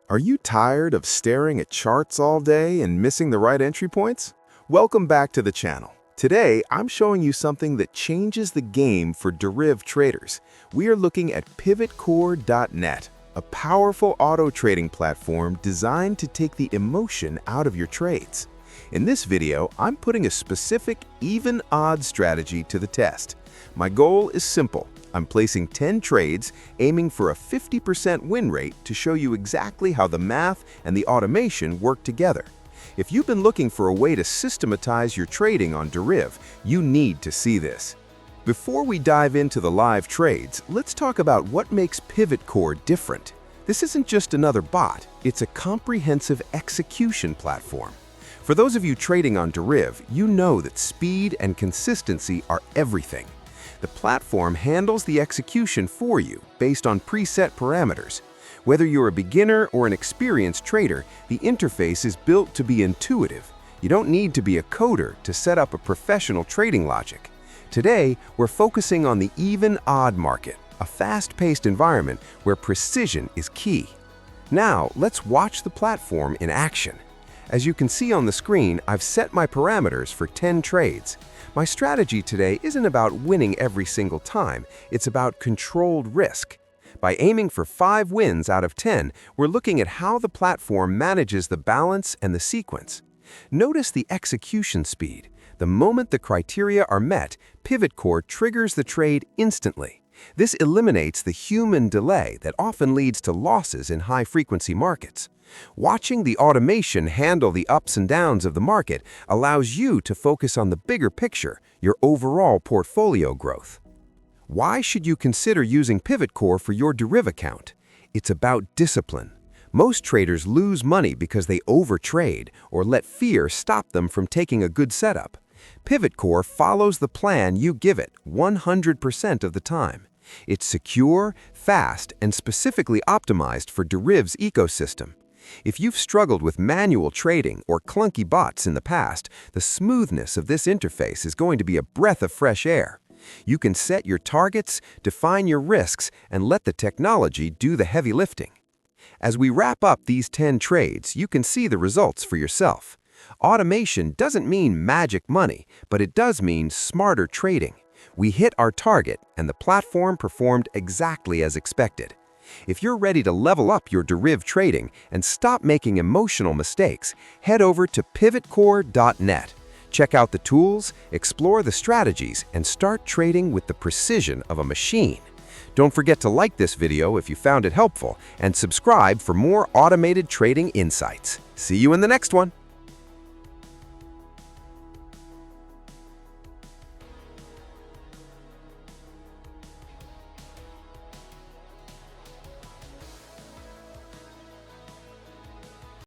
Are you tired of staring at charts all day and missing the right entry points? Welcome back to the channel. Today, I'm showing you something that changes the game for Deriv traders. We are looking at PivotCore.net, a powerful auto trading platform designed to take the emotion out of your trades. In this video, I'm putting a specific even odds strategy to the test. My goal is simple. I'm placing 10 trades, aiming for a 50% win rate to show you exactly how the math and the automation work together. If you've been looking for a way to systematize your trading on Deriv, you need to see this. Before we dive into the live trades, let's talk about what makes PivotCore different. This isn't just another bot, it's a comprehensive execution platform. For those of you trading on Deriv, you know that speed and consistency are everything. The platform handles the execution for you based on preset parameters. Whether you're a beginner or an experienced trader, the interface is built to be intuitive. You don't need to be a coder to set up a professional trading logic. Today, we're focusing on the even-odd market, a fast-paced environment where precision is key. Now, let's watch the platform in action. As you can see on the screen, I've set my parameters for 10 trades. My strategy today isn't about winning every single time, it's about controlled risk. By aiming for 5 wins out of 10, we're looking at how the platform manages the balance and the sequence. Notice the execution speed. The moment the criteria are met, PivotCore triggers the trade instantly. This eliminates the human delay that often leads to losses in high-frequency markets. Watching the automation handle the ups and downs of the market allows you to focus on the bigger picture, your overall portfolio growth. Why should you consider using PivotCore for your Deriv account? It's about discipline. Most traders lose money because they overtrade or let fear stop them from taking a good setup. PivotCore follows the plan you give it 100% of the time. It's secure, fast, and specifically optimized for Deriv's ecosystem. If you've struggled with manual trading or clunky bots in the past, the smoothness of this interface is going to be a breath of fresh air. You can set your targets, define your risks, and let the technology do the heavy lifting. As we wrap up these 10 trades, you can see the results for yourself. Automation doesn't mean magic money, but it does mean smarter trading. We hit our target, and the platform performed exactly as expected. If you're ready to level up your Deriv trading and stop making emotional mistakes, head over to PivotCore.net. Check out the tools, explore the strategies, and start trading with the precision of a machine. Don't forget to like this video if you found it helpful, and subscribe for more automated trading insights. See you in the next one.